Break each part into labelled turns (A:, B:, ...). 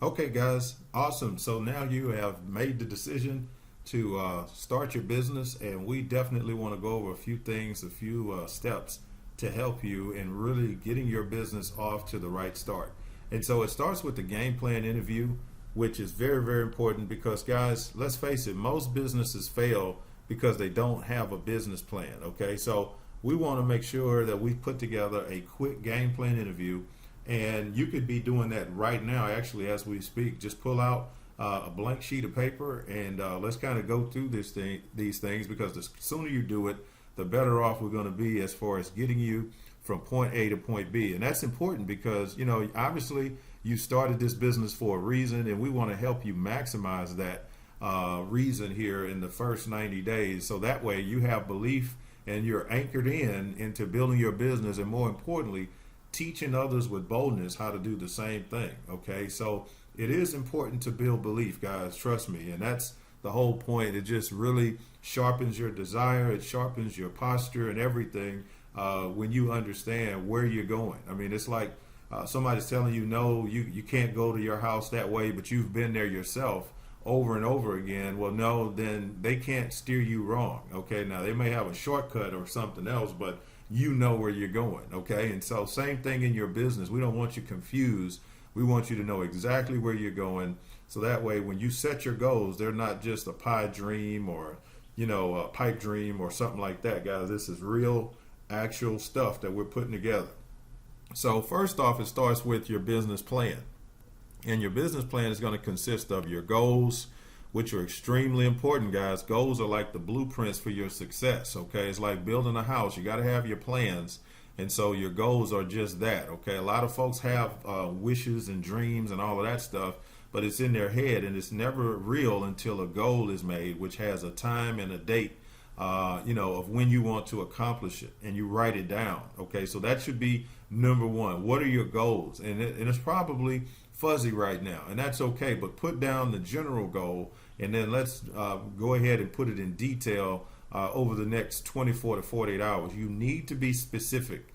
A: Okay, guys, awesome. So now you have made the decision to start your business, and we definitely want to go over a few things, a few steps to help you in really getting your business off to the right start. And so it starts with the game plan interview, which is very, very important because, guys, let's face it, most businesses fail because they don't have a business plan. Okay, so we want to make sure that we put together a quick game plan interview, and you could be doing that right now, actually, as we speak. Just pull out a blank sheet of paper, and let's kind of go through these things, because the sooner you do it, the better off we're going to be as far as getting you from point A to point B. And that's important because, obviously you started this business for a reason, and we want to help you maximize that reason here in the first 90 days. So that way you have belief and you're anchored into building your business, and more importantly, teaching others with boldness how to do the same thing. Okay, so it is important to build belief, guys, trust me. And that's the whole point. It just really sharpens your desire, it sharpens your posture and everything when you understand where you're going. I mean, it's like somebody's telling you, no, you can't go to your house that way, but you've been there yourself over and over again. Well, no, then they can't steer you wrong. Okay, now they may have a shortcut or something else, but you know where you're going. Okay, and so same thing in your business. We don't want you confused. We want you to know exactly where you're going, so that way when you set your goals, they're not just a pie dream or a pipe dream or something like that, guys. This is real, actual stuff that we're putting together. So first off, it starts with your business plan. And your business plan is going to consist of your goals, which are extremely important, guys. Goals are like the blueprints for your success. Okay, it's like building a house. You got to have your plans, and so your goals are just that. Okay, a lot of folks have wishes and dreams and all of that stuff, but it's in their head, and it's never real until a goal is made, which has a time and a date, of when you want to accomplish it, and you write it down. Okay, so that should be number one. What are your goals? And it's probably fuzzy right now, and that's okay, but put down the general goal, and then let's go ahead and put it in detail over the next 24 to 48 hours. You need to be specific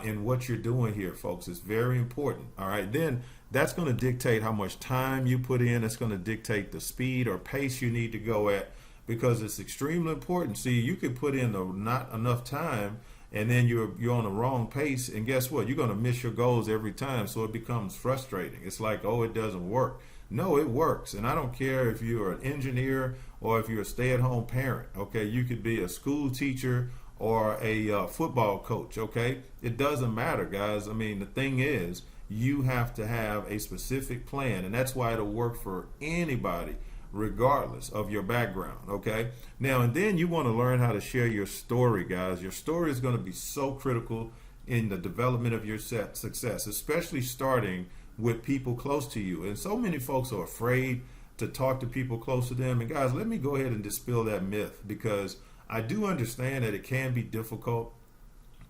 A: in what you're doing here, folks. It's very important. All right, then that's going to dictate how much time you put in. It's going to dictate the speed or pace you need to go at, because it's extremely important. See, you could put in not enough time, and then you're on the wrong pace, and guess what? You're going to miss your goals every time, so it becomes frustrating. It's like, oh, it doesn't work. No, it works. And I don't care if you're an engineer or if you're a stay-at-home parent. Okay, you could be a school teacher or a football coach. Okay, it doesn't matter, guys. I mean, the thing is, you have to have a specific plan, and that's why it'll work for anybody, regardless of your background. Okay, now and then you want to learn how to share your story, guys. Your story is going to be so critical in the development of your success, especially starting with people close to you. And so many folks are afraid to talk to people close to them. And guys, let me go ahead and dispel that myth, because I do understand that it can be difficult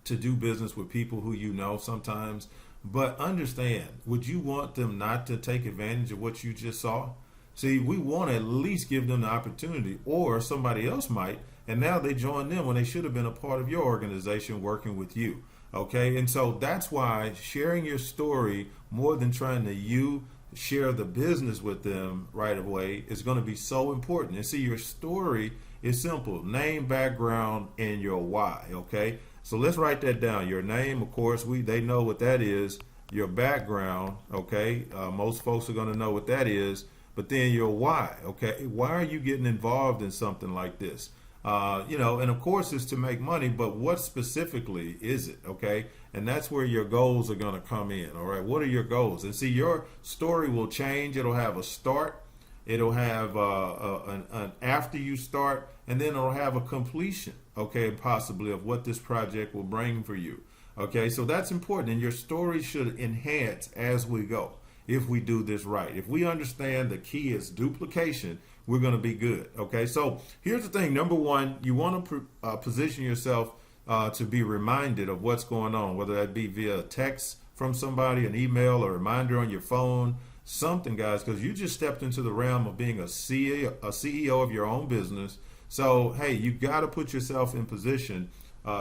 A: to do business with people who you know sometimes, but understand, would you want them not to take advantage of what you just saw? See, we want to at least give them the opportunity, or somebody else might, and now they join them when they should have been a part of your organization working with you. Okay, and so that's why sharing your story, more than trying to share the business with them right away, is going to be so important. And see, your story is simple: name, background, and your why. Okay, so let's write that down. Your name, of course, they know what that is. Your background, okay, most folks are going to know what that is. But then your why, okay? Why are you getting involved in something like this? And of course it's to make money, but what specifically is it, okay? And that's where your goals are gonna come in, all right? What are your goals? And see, your story will change. It'll have a start, it'll have an after you start, and then it'll have a completion, okay, possibly, of what this project will bring for you, okay? So that's important, and your story should enhance as we go. If we do this right, if we understand the key is duplication, we're going to be good. Okay, so here's the thing. Number one, you want to position yourself to be reminded of what's going on, whether that be via text from somebody, an email, a reminder on your phone, something, guys, because you just stepped into the realm of being a CEO of your own business. So, hey, you got to put yourself in position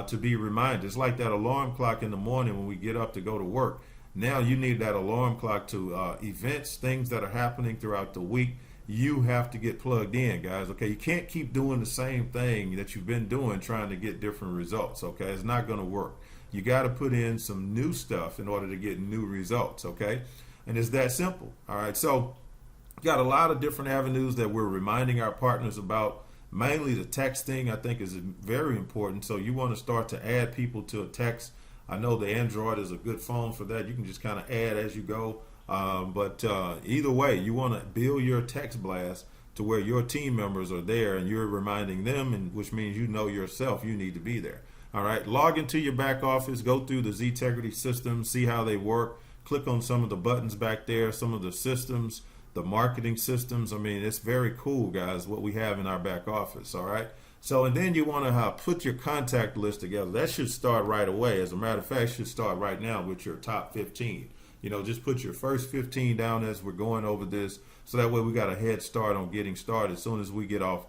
A: to be reminded. It's like that alarm clock in the morning when we get up to go to work. Now you need that alarm clock to events, things that are happening throughout the week. You have to get plugged in, guys. Okay, you can't keep doing the same thing that you've been doing trying to get different results. Okay, it's not going to work. You got to put in some new stuff in order to get new results. Okay, and it's that simple. All right, so got a lot of different avenues that we're reminding our partners about. Mainly the texting, I think, is very important. So you want to start to add people to a text. I know the Android is a good phone for that. You can just kind of add as you go. But either way, you want to build your text blast to where your team members are there and you're reminding them, and which means you know yourself you need to be there. All right, log into your back office, go through the Ztegrity system, see how they work. Click on some of the buttons back there, some of the systems, the marketing systems. I mean, it's very cool, guys, what we have in our back office. All right. So, and then you want to put your contact list together. That should start right away. As a matter of fact, it should start right now with your top 15. You know, just put your first 15 down as we're going over this. So that way we got a head start on getting started as soon as we get off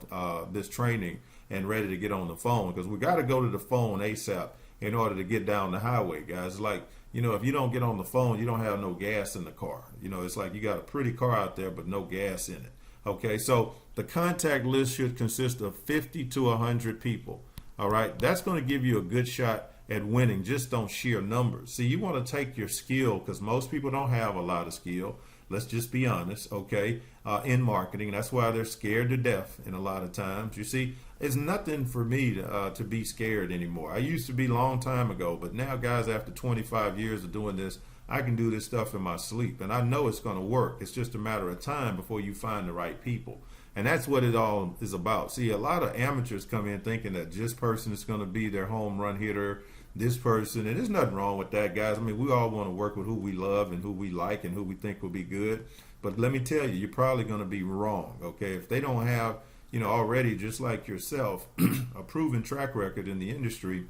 A: this training and ready to get on the phone. Because we got to go to the phone ASAP in order to get down the highway, guys. Like, you know, if you don't get on the phone, you don't have no gas in the car. You know, it's like you got a pretty car out there, but no gas in it. Okay, so the contact list should consist of 50 to 100 people. All right, that's going to give you a good shot at winning just on sheer numbers. See, you want to take your skill, because most people don't have a lot of skill. Let's just be honest, okay, in marketing. That's why they're scared to death in a lot of times. You see, it's nothing for me to be scared anymore. I used to be a long time ago, but now, guys, after 25 years of doing this, I can do this stuff in my sleep, and I know it's going to work. It's just a matter of time before you find the right people. And that's what it all is about. See, a lot of amateurs come in thinking that this person is going to be their home run hitter, this person, and there's nothing wrong with that, guys. I mean, we all want to work with who we love and who we like and who we think will be good. But let me tell you, you're probably going to be wrong, okay? If they don't have, you know, already, just like yourself, a proven track record in the industry,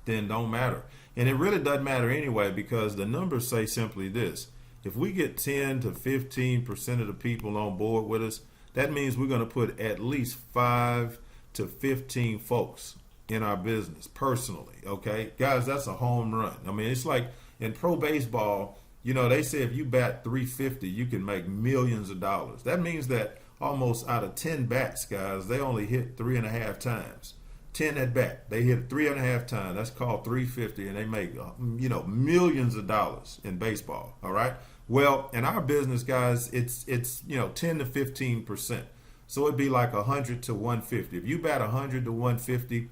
A: then don't matter. And it really doesn't matter anyway, because the numbers say simply this. If we get 10 to 15% of the people on board with us, that means we're going to put at least 5 to 15 folks in our business personally. Okay, guys, that's a home run. I mean, it's like in pro baseball, you know, they say if you bat 350, you can make millions of dollars. That means that almost out of 10 bats, guys, they only hit 3.5 times. 10 at bat, they hit 3.5 times. That's called 350, and they make you know, millions of dollars in baseball. All right. Well, in our business, guys, it's you know, 10 to 15%. So it'd be like 100 to 150. If you bat 100 to 150,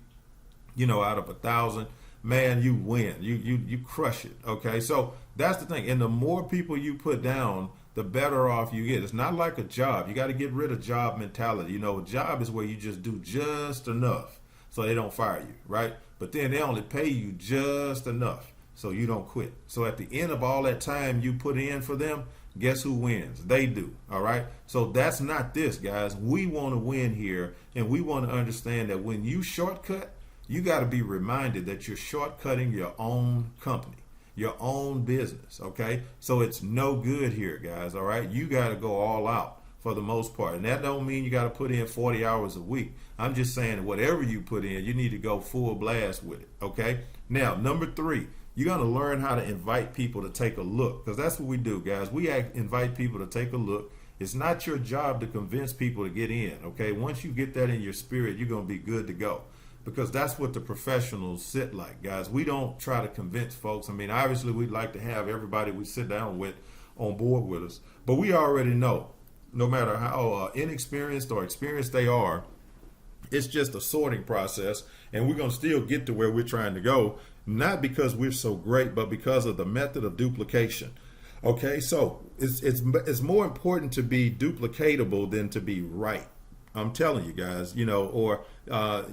A: you know, out of 1,000, man, you win. You crush it. Okay, so that's the thing. And the more people you put down, the better off you get. It's not like a job. You got to get rid of job mentality. You know, a job is where you just do just enough so they don't fire you, right? But then they only pay you just enough so you don't quit. So at the end of all that time you put in for them, guess who wins? They do. All right. So that's not this, guys. We want to win here, and we want to understand that when you shortcut, you got to be reminded that you're shortcutting your own company, your own business. Okay. So it's no good here, guys. All right. You got to go all out for the most part. And that don't mean you got to put in 40 hours a week. I'm just saying that whatever you put in, you need to go full blast with it. Okay. Now, number 3, you're going to learn how to invite people to take a look, because that's what we do, guys. We invite people to take a look. It's not your job to convince people to get in. Okay. Once you get that in your spirit, you're going to be good to go. Because that's what the professionals sit like, guys. We don't try to convince folks. I mean, obviously, we'd like to have everybody we sit down with on board with us. But we already know, no matter how inexperienced or experienced they are, it's just a sorting process. And we're going to still get to where we're trying to go, not because we're so great, but because of the method of duplication. Okay, so it's more important to be duplicatable than to be right. I'm telling you, guys, you know, or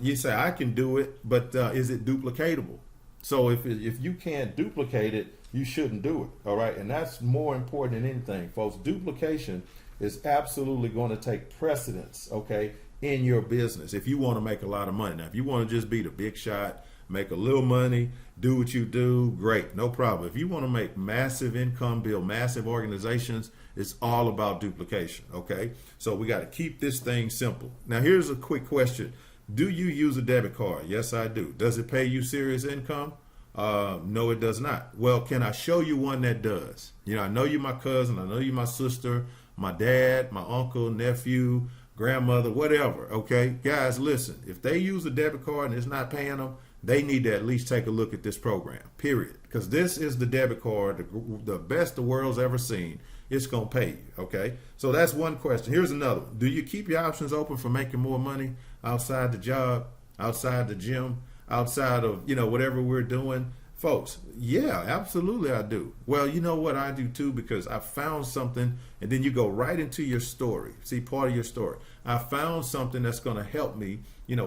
A: you say I can do it, but is it duplicatable? So if you can't duplicate it, you shouldn't do it. All right. And that's more important than anything, folks. Duplication is absolutely going to take precedence, okay, in your business if you want to make a lot of money. Now, if you want to just be the big shot, make a little money, do what you do, great, no problem. If you want to make massive income, build massive organizations, it's all about duplication, okay? So we got to keep this thing simple. Now, here's a quick question. Do you use a debit card? Yes, I do. Does it pay you serious income? No, it does not. Well, can I show you one that does? I know you my cousin, I know you my sister, my dad, my uncle, nephew, grandmother, whatever. Okay, guys, listen. If they use a debit card and it's not paying them, they need to at least take a look at this program. Period. Because this is the debit card, the best the world's ever seen. It's gonna pay you. Okay, so that's one question. Here's another one. Do you keep your options open for making more money outside the job, outside the gym, outside of whatever we're doing? Folks, yeah, absolutely I do. Well, you know what I do too, because I found something, and then you go right into your story. See, part of your story. I found something that's going to help me,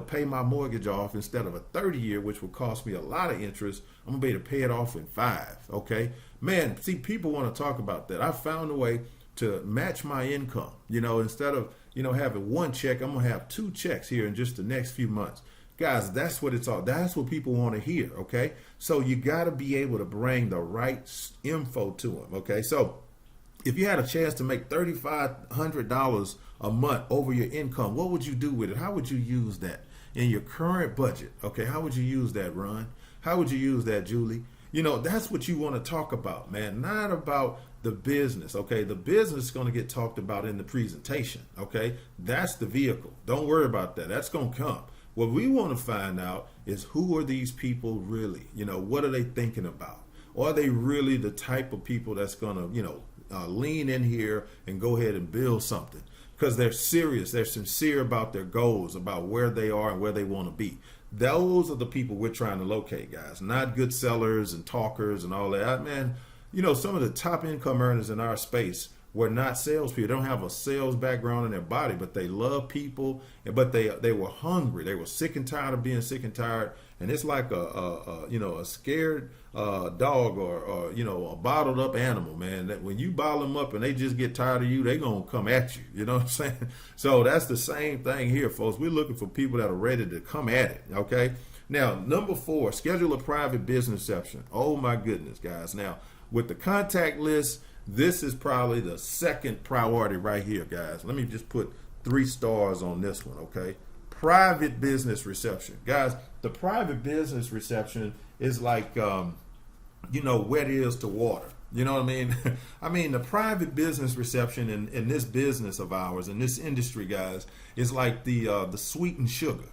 A: pay my mortgage off instead of a 30-year, which will cost me a lot of interest. I'm going to be able to pay it off in 5, okay? Man, see, people want to talk about that. I found a way to match my income. Instead of, having one check, I'm going to have 2 checks here in just the next few months. Guys, that's what it's all. That's what people want to hear, okay? So you got to be able to bring the right info to them, okay? So if you had a chance to make $3,500 a month over your income, what would you do with it? How would you use that in your current budget? Okay, how would you use that, Ron? How would you use that, Julie? That's what you want to talk about, man, not about the business, okay? The business is going to get talked about in the presentation, okay? That's the vehicle. Don't worry about that. That's going to come. What we want to find out is, who are these people really? What are they thinking about? Are they really the type of people that's going to, lean in here and go ahead and build something? Because they're serious, they're sincere about their goals, about where they are and where they want to be. Those are the people we're trying to locate, guys, not good sellers and talkers and all that. Man, some of the top income earners in our space were not salespeople. They don't have a sales background in their body, but they love people. But they were hungry. They were sick and tired of being sick and tired. And it's like a scared dog or a bottled up animal, man. That when you bottle them up and they just get tired of you, they gonna come at you. You know what I'm saying? So that's the same thing here, folks. We're looking for people that are ready to come at it. Okay. Now, number 4, schedule a private business reception. Oh my goodness, guys. Now, with the contact list, this is probably the second priority right here, guys. Let me just put 3 stars on this one, okay? Private business reception. Guys, the private business reception is like, wet is to water. You know what I mean? I mean, the private business reception in this business of ours, in this industry, guys, is like the sweetened sugar.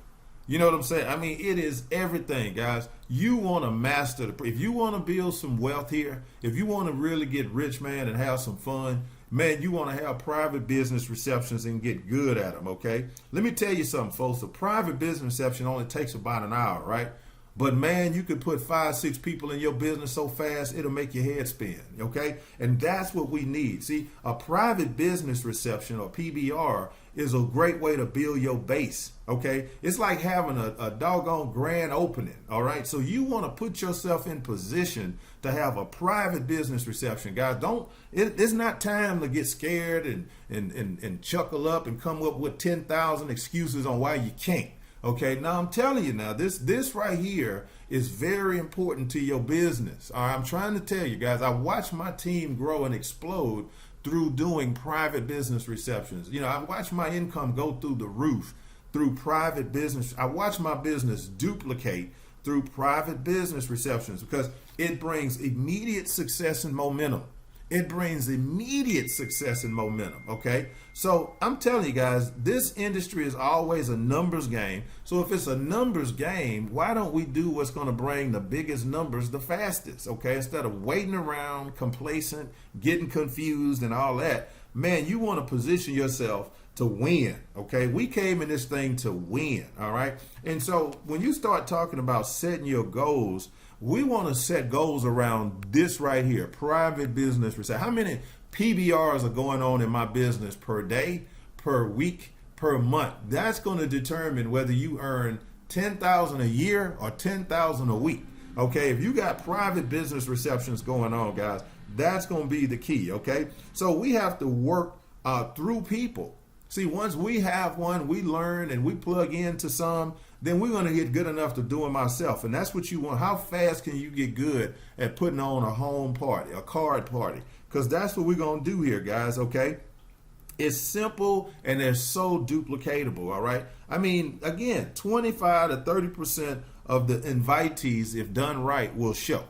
A: You know what I'm saying? I mean, it is everything, guys. You want to master if you want to build some wealth here, if you want to really get rich, man, and have some fun, man, you want to have private business receptions and get good at them, okay? Let me tell you something, folks. A private business reception only takes about an hour, right? But man, you could put 5, 6 people in your business so fast, it'll make your head spin, okay? And that's what we need. See, a private business reception, or PBR, is a great way to build your base, okay? It's like having a doggone grand opening, all right? So you want to put yourself in position to have a private business reception, guys. It's not time to get scared and chuckle up and come up with 10,000 excuses on why you can't. Okay, now I'm telling you now, this right here is very important to your business. All right, I'm trying to tell you guys, I watched my team grow and explode through doing private business receptions. I watched my income go through the roof through private business. I watched my business duplicate through private business receptions because it brings immediate success and momentum. It brings immediate success and momentum, okay? So I'm telling you guys, this industry is always a numbers game. So if it's a numbers game, why don't we do what's going to bring the biggest numbers the fastest, okay? Instead of waiting around, complacent, getting confused and all that, man, you want to position yourself to win, okay? We came in this thing to win, all right? And so when you start talking about setting your goals, we want to set goals around this right here, private business reception. How many PBRs are going on in my business per day, per week, per month? That's going to determine whether you earn $10,000 a year or $10,000 a week. Okay, if you got private business receptions going on, guys, that's going to be the key. Okay, so we have to work through people. See, once we have one, we learn and we plug into some, then we're going to get good enough to do them ourselves. And that's what you want. How fast can you get good at putting on a home party, a card party? Because that's what we're going to do here, guys, okay? It's simple and they're so duplicatable, all right? I mean, again, 25 to 30% of the invitees, if done right, will show.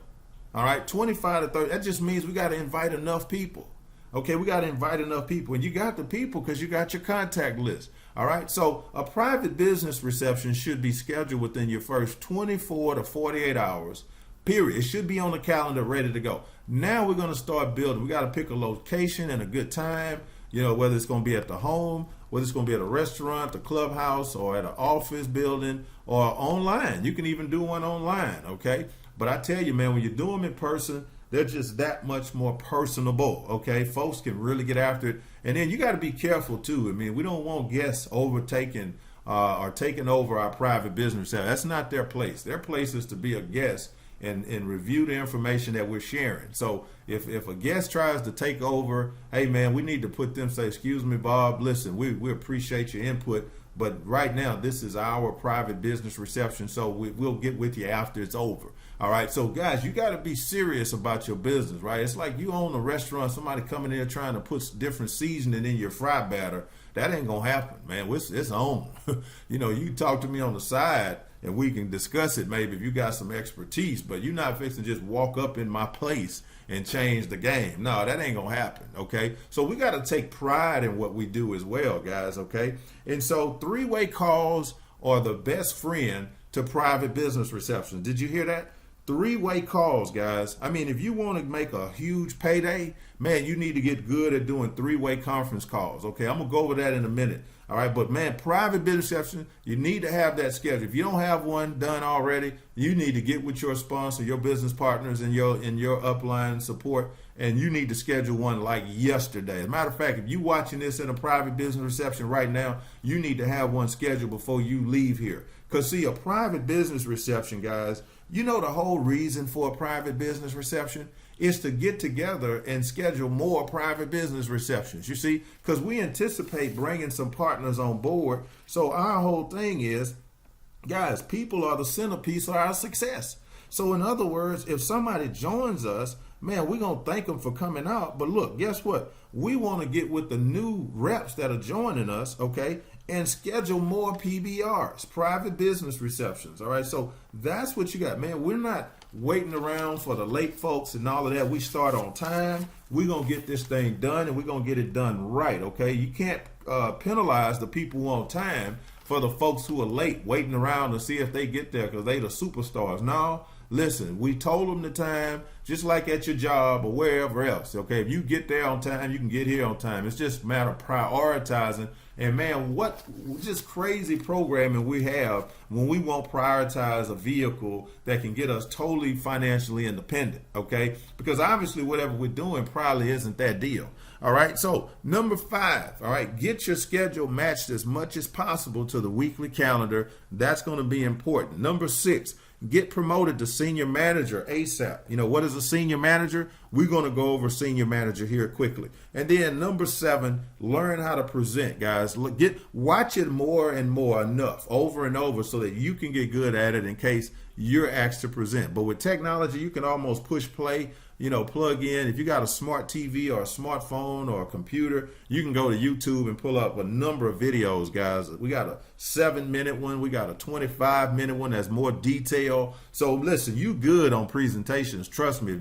A: All right, 25 to 30. That just means we got to invite enough people. Okay, we got to invite enough people. And you got the people because you got your contact list. All right, so a private business reception should be scheduled within your first 24 to 48 hours, period. It should be on the calendar ready to go. Now we're going to start building. We got to pick a location and a good time, whether it's going to be at the home, whether it's going to be at a restaurant, the clubhouse, or at an office building, or online. You can even do one online, okay? But I tell you, man, when you do them in person, they're just that much more personable, okay? Folks can really get after it. And then you got to be careful, too. I mean, we don't want guests overtaking or taking over our private business. That's not their place. Their place is to be a guest and review the information that we're sharing. So if a guest tries to take over, hey, man, we need to put them, say, excuse me, Bob, listen, we appreciate your input, but right now this is our private business reception, so we'll get with you after it's over. All right, so guys, you got to be serious about your business, right? It's like you own a restaurant, somebody coming in trying to put different seasoning in your fry batter. That ain't gonna happen, man. It's on. You talk to me on the side and we can discuss it maybe if you got some expertise, but you're not fixing to just walk up in my place and change the game. No, that ain't gonna happen, okay? So we got to take pride in what we do as well, guys, okay? And so three-way calls are the best friend to private business receptions. Did you hear that? Three-way calls, guys. I mean, if you want to make a huge payday, man, you need to get good at doing three-way conference calls. Okay, I'm going to go over that in a minute. All right, but man, private business reception, you need to have that scheduled. If you don't have one done already, you need to get with your sponsor, your business partners, and your upline support, and you need to schedule one like yesterday. As a matter of fact, if you're watching this in a private business reception right now, you need to have one scheduled before you leave here. Because see, a private business reception, guys, the whole reason for a private business reception is to get together and schedule more private business receptions. You see, because we anticipate bringing some partners on board. So our whole thing is, guys, people are the centerpiece of our success. So in other words, if somebody joins us, man, we're going to thank them for coming out. But look, guess what? We want to get with the new reps that are joining us, okay, and schedule more PBRs, private business receptions. All right, so that's what you got, man. We're not waiting around for the late folks and all of that. We start on time. We're going to get this thing done, and we're going to get it done right, okay? You can't penalize the people who on time for the folks who are late, waiting around to see if they get there because they the superstars. No, listen, we told them the time, just like at your job or wherever else, okay? If you get there on time, you can get here on time. It's just a matter of prioritizing. And man, what just crazy programming we have when we won't prioritize a vehicle that can get us totally financially independent, okay? Because obviously whatever we're doing probably isn't that deal. All right, so number 5, all right, get your schedule matched as much as possible to the weekly calendar. That's going to be important. Number 6, get promoted to senior manager ASAP. What is a senior manager? We're going to go over senior manager here quickly. And then number 7, learn how to present, guys. Watch it more and more enough, over and over, so that you can get good at it in case you're asked to present. But with technology, you can almost push play, plug in. If you got a smart TV or a smartphone or a computer, you can go to YouTube and pull up a number of videos, guys. We got a 7-minute one. We got a 25-minute one that's more detailed. So listen, you good on presentations. Trust me.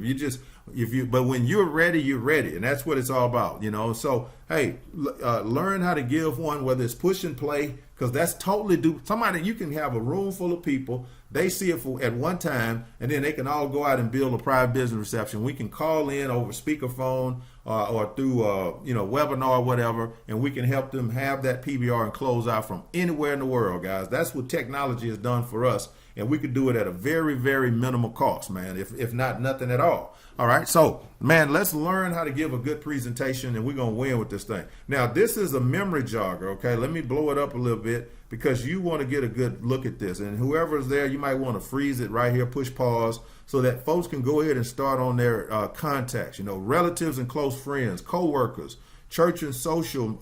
A: But when you're ready, you're ready. And that's what it's all about, So, hey, learn how to give one, whether it's push and play, because that's totally somebody, you can have a room full of people. They see it at one time, and then they can all go out and build a private business reception. We can call in over speakerphone or through webinar or whatever, and we can help them have that PBR and close out from anywhere in the world, guys. That's what technology has done for us, and we could do it at a very, very minimal cost, man, if not nothing at all. All right, so, man, let's learn how to give a good presentation, and we're going to win with this thing. Now, this is a memory jogger, okay? Let me blow it up a little bit because you want to get a good look at this. And whoever's there, you might want to freeze it right here, push pause, so that folks can go ahead and start on their contacts, relatives and close friends, co-workers, church and social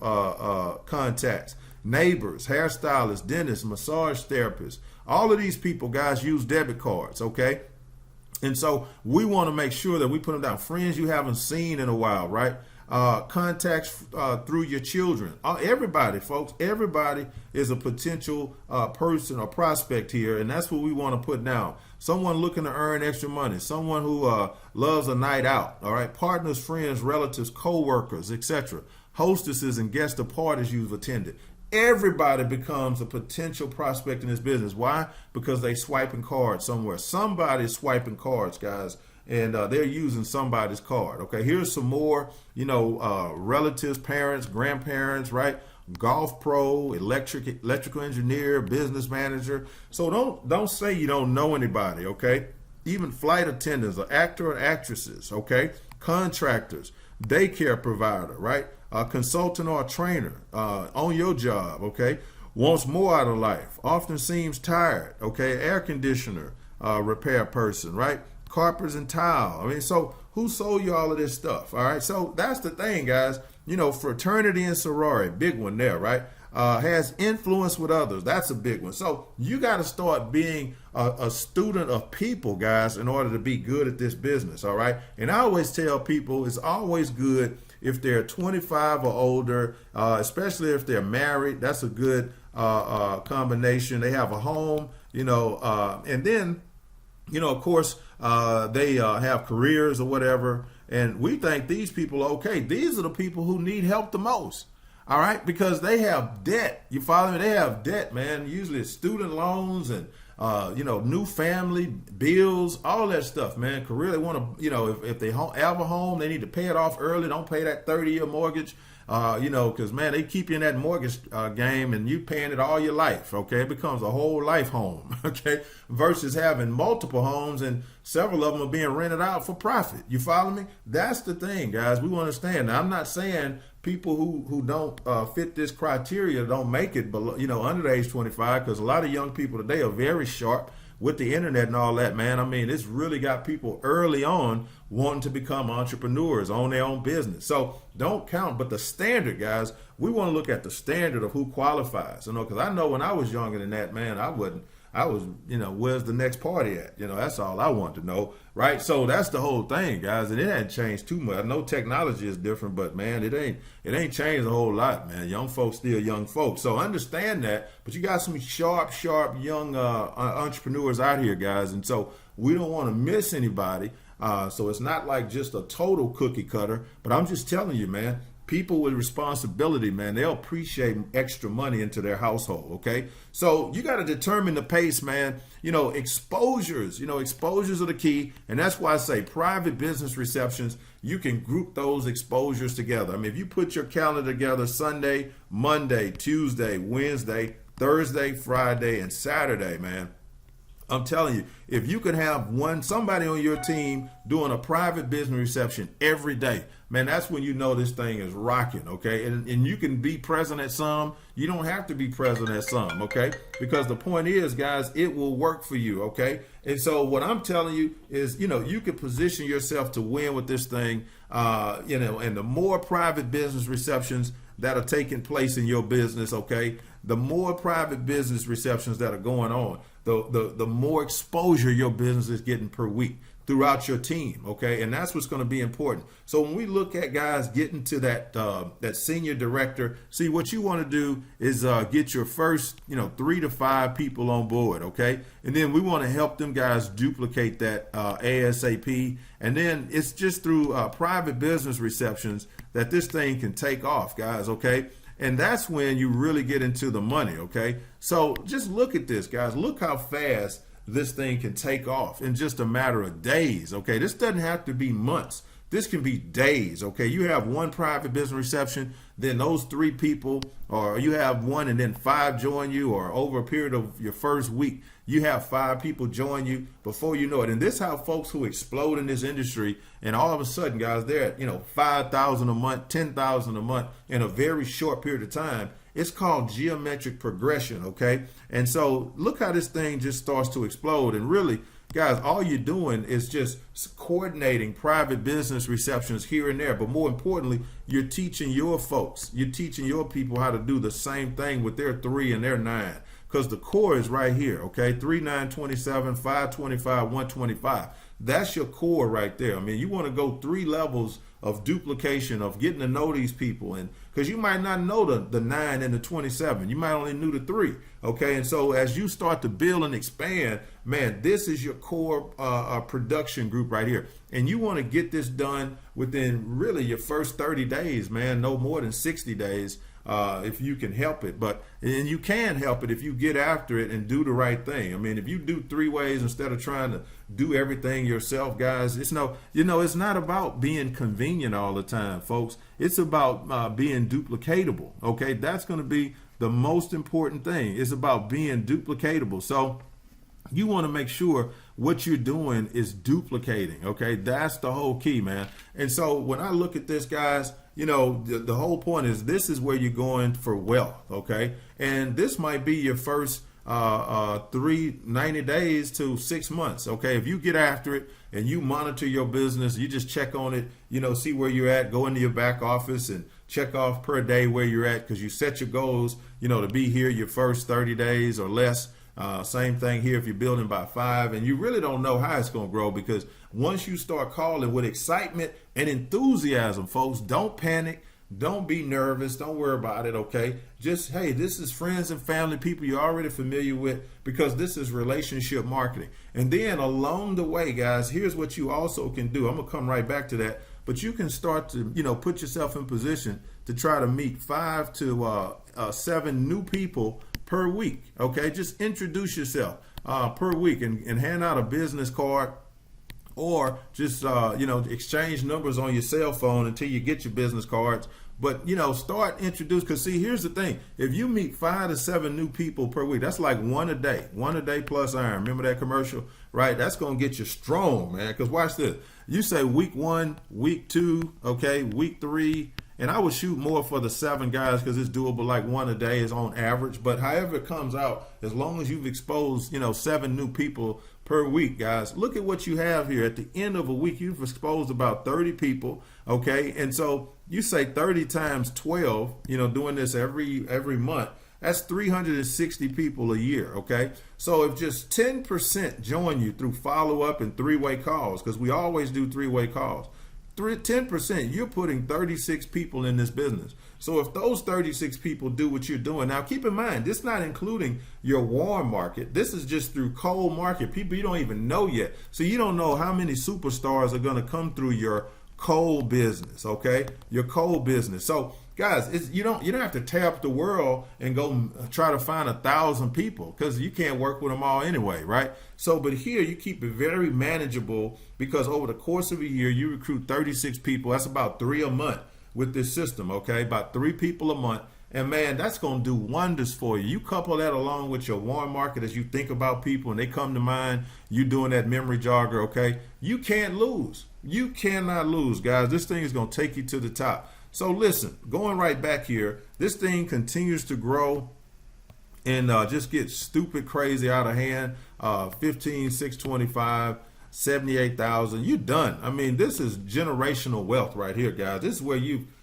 A: contacts, neighbors, hairstylists, dentists, massage therapists. All of these people, guys, use debit cards, okay? And so we want to make sure that we put them down. Friends you haven't seen in a while, right? contacts through your children. Everybody, folks, everybody is a potential person or prospect here, and that's what we want to put down. Someone looking to earn extra money, someone who loves a night out, all right, partners, friends, relatives, co-workers, etc., hostesses and guests of parties you've attended. Everybody becomes a potential prospect in this business. Why? Because they swiping cards somewhere. Somebody's swiping cards, guys, and they're using somebody's card. Okay, here's some more, relatives, parents, grandparents, right? Golf pro, electrical engineer, business manager. So don't say you don't know anybody, okay? Even flight attendants, or actor or actresses, okay? Contractors, daycare provider, right? A consultant or a trainer on your job, okay? Wants more out of life, often seems tired, okay? Air conditioner repair person, right? Carpets and tile. I mean, so who sold you all of this stuff, all right? So that's the thing, guys. Fraternity and sorority, big one there, right? Has influence with others. That's a big one. So you got to start being a student of people, guys, in order to be good at this business, all right? And I always tell people it's always good if they're 25 or older, especially if they're married. That's a good combination. They have a home, and then, of course, they have careers or whatever. And we think these people are okay. These are the people who need help the most. All right, because they have debt. You follow me? They have debt, man. Usually it's student loans and new family bills, all that stuff, man. Career, they want to, if they have a home, they need to pay it off early. Don't pay that 30-year mortgage, because, man, they keep you in that mortgage game and you paying it all your life, okay? It becomes a whole life home, okay? Versus having multiple homes and several of them are being rented out for profit. You follow me? That's the thing, guys. We want to understand. Now, I'm not saying people who don't fit this criteria don't make it below, under the age 25, because a lot of young people today are very sharp with the internet and all that, man. I mean, it's really got people early on wanting to become entrepreneurs, own their own business. So don't count, but the standard, guys, we want to look at the standard of who qualifies, because I know when I was younger than that, man, I was, where's the next party at? That's all I want to know, right? So that's the whole thing, guys, and it hasn't changed too much. I know technology is different, but man, it ain't changed a whole lot, man. Young folks still young folks, so understand that. But you got some sharp young entrepreneurs out here, guys, and so we don't want to miss anybody. So it's not like just a total cookie cutter, but I'm just telling you, man. People with responsibility, man, they'll appreciate extra money into their household, okay? So you got to determine the pace, man. Exposures are the key. And that's why I say private business receptions, you can group those exposures together. I mean, if you put your calendar together Sunday, Monday, Tuesday, Wednesday, Thursday, Friday, and Saturday, man, I'm telling you, if you could have somebody on your team doing a private business reception every day, man, that's when you know this thing is rocking, okay? And you can be present at some. You don't have to be present at some, okay? Because the point is, guys, it will work for you, okay? And so what I'm telling you is, you can position yourself to win with this thing, and the more private business receptions that are taking place in your business, okay, the more private business receptions that are going on, the more exposure your business is getting per week throughout your team, okay? And that's what's going to be important. So when we look at guys getting to that senior director, see, what you want to do is get your first 3 to 5 people on board, okay? And then we want to help them guys duplicate that ASAP. And then it's just through private business receptions that this thing can take off, guys, okay? And that's when you really get into the money, okay? So just look at this, guys. Look how fast this thing can take off in just a matter of days, okay? This doesn't have to be months. This can be days, okay? You have one private business reception, then those 3 people, or you have one and then 5 join you, or over a period of your first week, you have 5 people join you before you know it. And this is how folks who explode in this industry, and all of a sudden, guys, they're at 5,000 a month, 10,000 a month in a very short period of time. It's called geometric progression, okay? And so look how this thing just starts to explode. And really, guys, all you're doing is just coordinating private business receptions here and there. But more importantly, you're teaching your folks, you're teaching your people how to do the same thing with their 3 and their 9. Because the core is right here, okay? 3, 9, 27, 5, 25, 125. that's your core right there. I mean, you want to go 3 levels of duplication, of getting to know these people, and because you might not know the 9 and the 27, you might only know the 3. Okay, and so as you start to build and expand, man, this is your core production group right here, and you want to get this done within really your first 30 days, man, no more than 60 days. If you can help it, and you can help it if you get after it and do the right thing. I mean, if you do 3 ways instead of trying to do everything yourself, guys, it's not about being convenient all the time, folks. It's about being duplicatable. Okay, that's going to be the most important thing. It's about being duplicatable. So you want to make sure what you're doing is duplicating. Okay, that's the whole key, man. And so when I look at this, guys, the whole point is this is where you're going for wealth. Okay, and this might be your first 90 days to 6 months. Okay, if you get after it and you monitor your business, you just check on it, see where you're at, go into your back office and check off per day where you're at, because you set your goals, to be here your first 30 days or less. Same thing here if you're building by 5, and you really don't know how it's going to grow, because once you start calling with excitement and enthusiasm, folks, don't panic. Don't be nervous. Don't worry about it, okay? Just, hey, this is friends and family, people you're already familiar with, because this is relationship marketing. And then along the way, guys, here's what you also can do. I'm going to come right back to that. But you can start to, put yourself in position to try to meet 5 to 7 new people per week, okay? Just introduce yourself per week and hand out a business card, or just exchange numbers on your cell phone until you get your business cards. But start introduce, because see, here's the thing: if you meet 5 to 7 new people per week, that's like one a day plus iron. Remember that commercial, right? That's gonna get you strong, man. Because watch this: you say week 1, week 2, okay, week 3. And I would shoot more for the 7 guys, because it's doable, like 1 a day is on average. But however it comes out, as long as you've exposed, 7 new people per week, guys, look at what you have here. At the end of a week, you've exposed about 30 people, okay? And so you say 30 times 12, doing this every month, that's 360 people a year, okay? So if just 10% join you through follow-up and 3-way calls, because we always do 3-way calls, 10%, you're putting 36 people in this business. So if those 36 people do what you're doing, now keep in mind, this is not including your warm market. This is just through cold market, people you don't even know yet. So you don't know how many superstars are going to come through your cold business, okay? Your cold business. So guys, you don't have to tear up the world and go try to find 1,000 people, because you can't work with them all anyway, right? So, but here you keep it very manageable, because over the course of a year, you recruit 36 people. That's about 3 a month with this system, okay? About 3 people a month. And man, that's going to do wonders for you. You couple that along with your warm market as you think about people and they come to mind, you doing that memory jogger, okay? You can't lose. You cannot lose, guys. This thing is going to take you to the top. So listen, going right back here, this thing continues to grow and just get stupid crazy out of hand. 15,625, 78,000. You're done. I mean, this is generational wealth right here, guys. This is where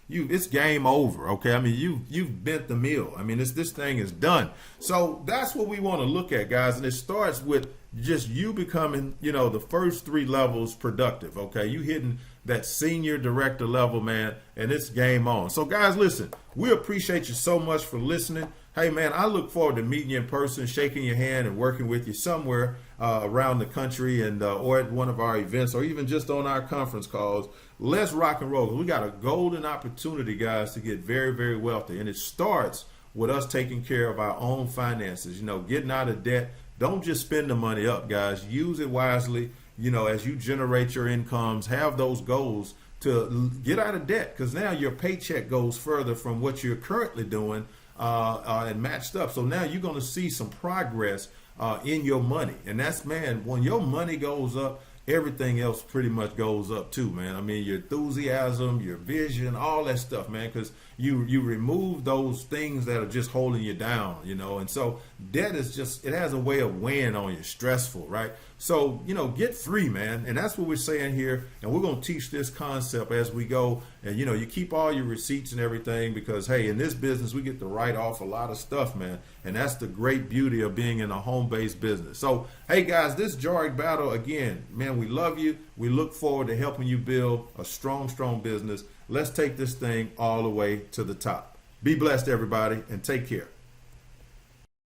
A: it's game over. Okay, I mean you've bent the meal. I mean this thing is done. So that's what we want to look at, guys. And it starts with just you becoming the first 3 levels productive. Okay, you hitting that senior director level, man, and it's game on. So guys, listen, we appreciate you so much for listening. Hey man, I look forward to meeting you in person, shaking your hand and working with you somewhere around the country, and or at one of our events, or even just on our conference calls. Let's rock and roll. We got a golden opportunity, guys, to get very, very wealthy. And it starts with us taking care of our own finances, getting out of debt. Don't just spend the money up, guys. Use it wisely. As you generate your incomes, have those goals to get out of debt, because now your paycheck goes further from what you're currently doing and matched up. So now you're going to see some progress in your money. And that's, man, when your money goes up, everything else pretty much goes up too, man. I mean, your enthusiasm, your vision, all that stuff, man, because you remove those things that are just holding you down, and so debt is just, it has a way of weighing on you, stressful, right? So, get free, man. And that's what we're saying here. And we're going to teach this concept as we go. And, you keep all your receipts and everything because, hey, in this business, we get to write off a lot of stuff, man. And that's the great beauty of being in a home-based business. So, hey, guys, this Jorik Battle, again, man, we love you. We look forward to helping you build a strong, strong business. Let's take this thing all the way to the top. Be blessed, everybody, and take care.